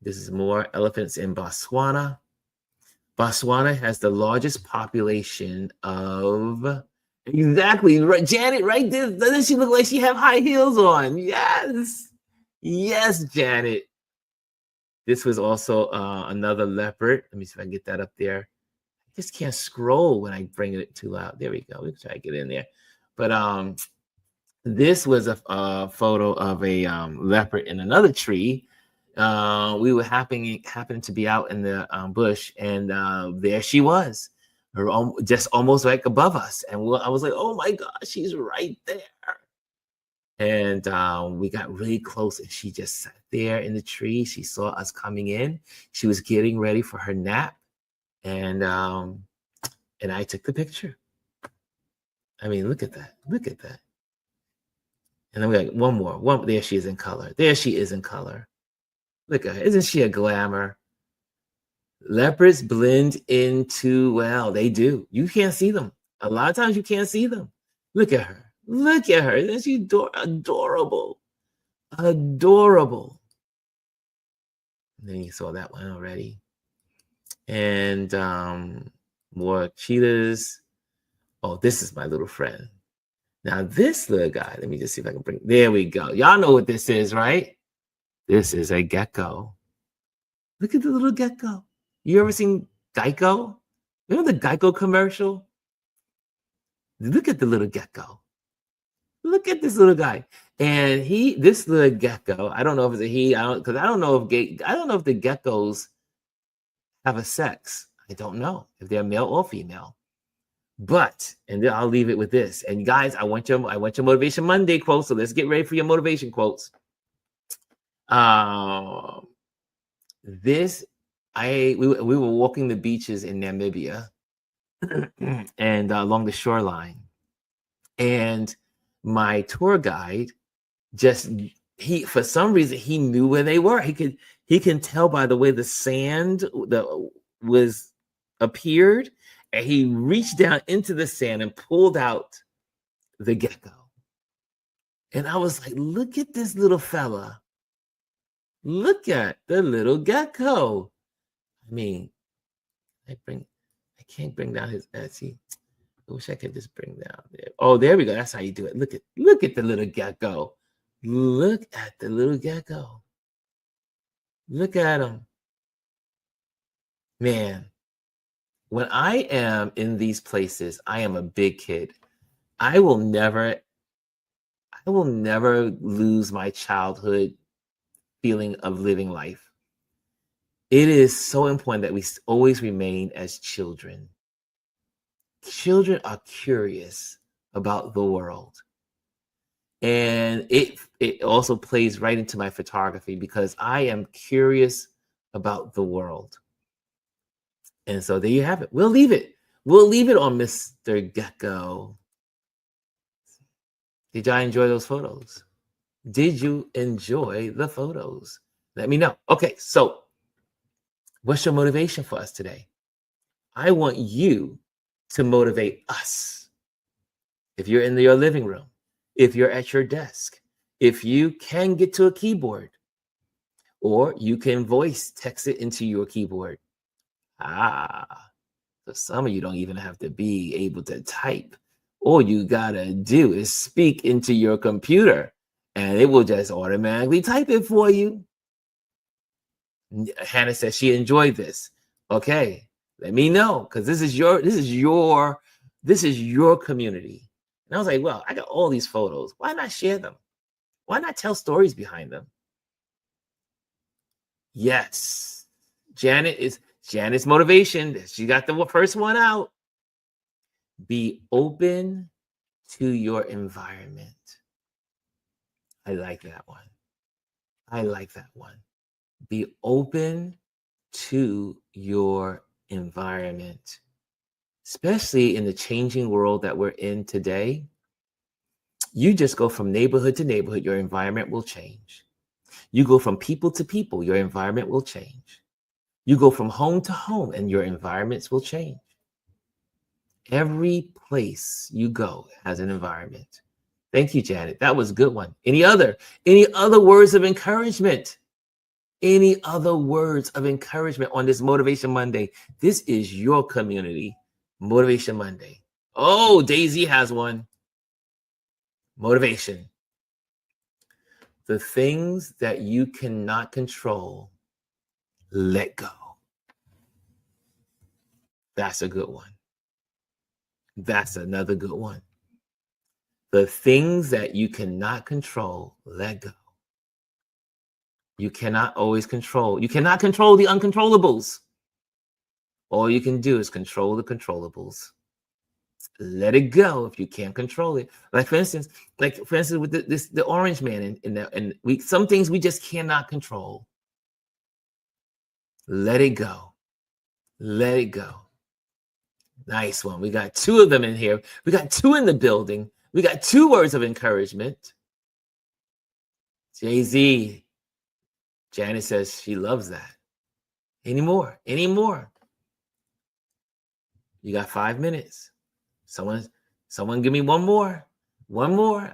Speaker 1: This is more elephants in Botswana. Botswana has the largest population of, exactly, right, Janet, right there. Doesn't she look like she have high heels on? Yes. Yes, Janet. This was also another leopard. Let me see if I can get that up there. I just can't scroll when I bring it too loud. There we go. We try to get in there. But this was a photo of a leopard in another tree. We were happened to be out in the bush, and there she was, just almost like above us. And I was like, oh my gosh, she's right there. And we got really close, and she just sat there in the tree. She saw us coming in. She was getting ready for her nap, and I took the picture. I mean, look at that. Look at that. And then we got one more. There she is in color. There she is in color. Look at her. Isn't she a glamour? Leopards blend in too well. They do. You can't see them. A lot of times you can't see them. Look at her. Look at her. Isn't she adorable? Adorable. And then you saw that one already. And more cheetahs. Oh, this is my little friend. Now this little guy, let me just see if I can bring, there we go. Y'all know what this is, right? This is a gecko. Look at the little gecko. You ever seen Geico? Remember the Geico commercial? Look at the little gecko. Look at this little guy. And this little gecko, I don't know if it's a he, because I don't know if the geckos have a sex. I don't know if they're male or female. But, and then I'll leave it with this. And guys, I want your Motivation Monday quotes. So let's get ready for your motivation quotes. We were walking the beaches in Namibia and along the shoreline. And my tour guide for some reason, he knew where they were. He can tell by the way the sand appeared. And he reached down into the sand and pulled out the gecko. And I was like, look at this little fella. Look at the little gecko. I mean, I can't bring down his Etsy. I wish I could just bring down there. Oh, there we go. That's how you do it. Look at the little gecko. Look at the little gecko. Look at him. Man. When I am in these places, I am a big kid. I will never lose my childhood feeling of living life. It is so important that we always remain as children. Children are curious about the world. And it also plays right into my photography because I am curious about the world. And so there you have it. We'll leave it on Mr. Gecko. Did y'all enjoy those photos? Did you enjoy the photos? Let me know. Okay, so what's your motivation for us today? I want you to motivate us. If you're in your living room, if you're at your desk, if you can get to a keyboard, or you can text it into your keyboard. So some of you don't even have to be able to type. All you gotta do is speak into your computer and it will just automatically type it for you. Hannah says she enjoyed this. Okay, let me know, because this is your community. And I was like, well, I got all these photos. Why not share them? Why not tell stories behind them? Yes, Janet's motivation. She got the first one out. Be open to your environment. I like that one. Be open to your environment. especially in the changing world that we're in today. You just go from neighborhood to neighborhood, your environment will change. You go from people to people, your environment will change. You go from home to home, and your environments will change. Every place you go has an environment. Thank you, Janet. That was a good one. Any other words of encouragement? Any other words of encouragement on this Motivation Monday? This is your community, Motivation Monday. Oh, Daisy has one. Motivation. The things that you cannot control, let go. That's a good one. That's another good one. The things that you cannot control, let go. You cannot always control. You cannot control the uncontrollables. All you can do is control the controllables. Let it go if you can't control it. Like for instance, with the orange man and some things we just cannot control. Let it go. Let it go. Nice one. We got two of them in here. We got two in the building. We got two words of encouragement. Jay-Z. Janet says she loves that. Any more? You got 5 minutes. Someone give me one more.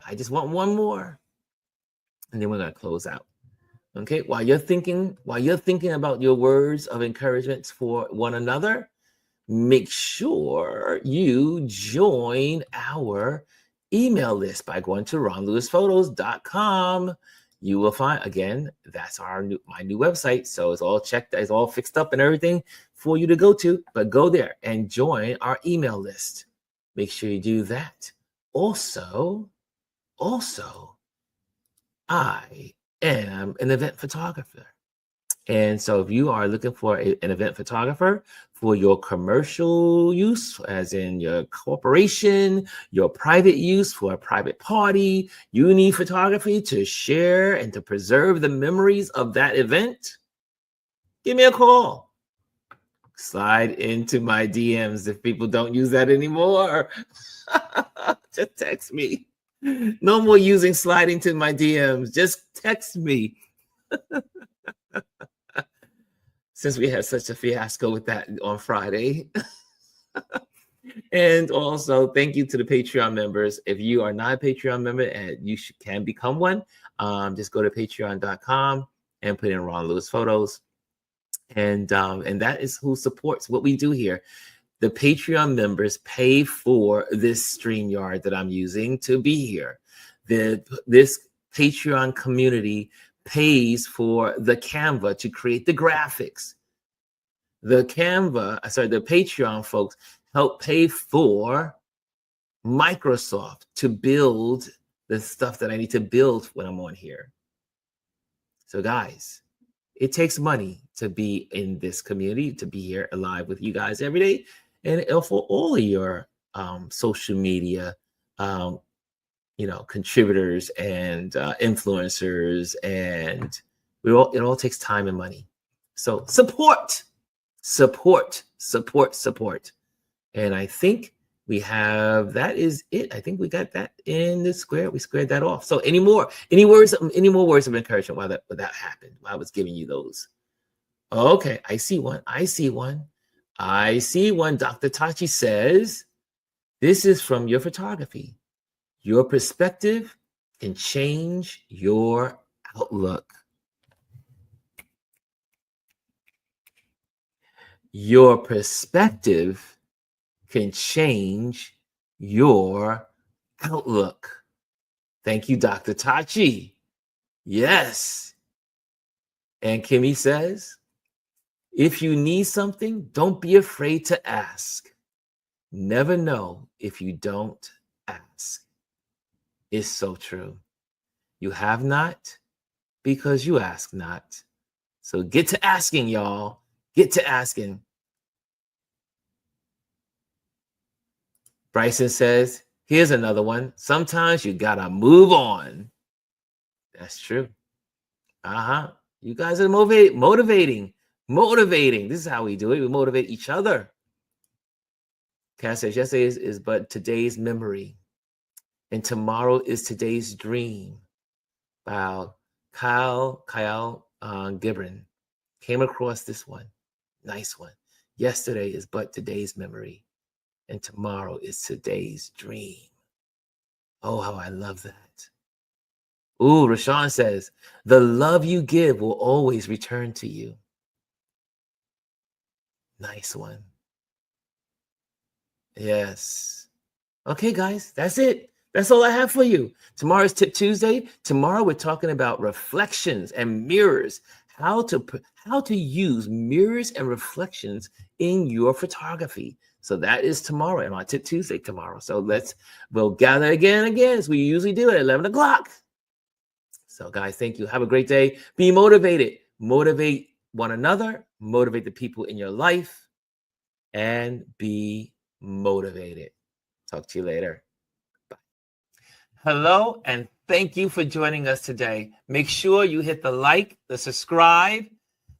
Speaker 1: I just want one more. And then we're going to close out. Okay? While you're thinking about your words of encouragement for one another, make sure you join our email list by going to ronlewisphotos.com. You will find, again, that's my new website. So it's all checked, it's all fixed up and everything for you to go to. But go there and join our email list. Make sure you do that. Also, I am an event photographer. And so if you are looking for an event photographer for your commercial use, as in your corporation, your private use for a private party, you need photography to share and to preserve the memories of that event, give me a call. Slide into my DMs if people don't use that anymore. Just text me. No more using sliding to my DMs. Just text me. Since we had such a fiasco with that on Friday. And also, thank you to the Patreon members. If you are not a Patreon member and you can become one, just go to patreon.com and put in Ron Lewis Photos. And that is who supports what we do here. The Patreon members pay for this StreamYard that I'm using to be here. This Patreon community pays for the Canva to create the graphics. The Patreon folks help pay for Microsoft to build the stuff that I need to build when I'm on here. So guys, it takes money to be in this community, to be here alive with you guys every day, and for all of your social media contributors and influencers, and it all takes time and money. So support. And I think that is it. I think we got that in the square. We squared that off. So any more words of encouragement while that happened, while I was giving you those? Okay, I see one. Dr. Tachi says, this is from your photography. Your perspective can change your outlook. Your perspective can change your outlook. Thank you, Dr. Tachi. Yes. And Kimmy says, if you need something, don't be afraid to ask. Never know if you don't ask. It's so true. You have not because you ask not. So get to asking, y'all. Get to asking. Bryson says, here's another one. Sometimes you gotta move on. That's true. You guys are motivating. This is how we do it. We motivate each other. Cass says yesterday is but today's memory, and tomorrow is today's dream. Wow. Kyle Gibran came across this one. Nice one. Yesterday is but today's memory, and tomorrow is today's dream. Oh, how I love that. Ooh, Rashawn says, the love you give will always return to you. Nice one. Yes. Okay, guys, that's it. That's all I have for you. Tomorrow's Tip Tuesday. Tomorrow we're talking about reflections and mirrors, how to use mirrors and reflections in your photography. So that is tomorrow and on Tip Tuesday tomorrow. So we'll gather again as we usually do at 11 o'clock. So guys, thank you. Have a great day. Be motivated. Motivate one another. Motivate the people in your life. And be motivated. Talk to you later. Bye. Hello, and thank you for joining us today. Make sure you hit the like, the subscribe,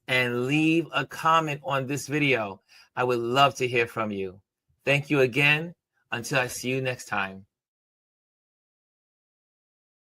Speaker 1: and leave a comment on this video. I would love to hear from you. Thank you again. Until I see you next time.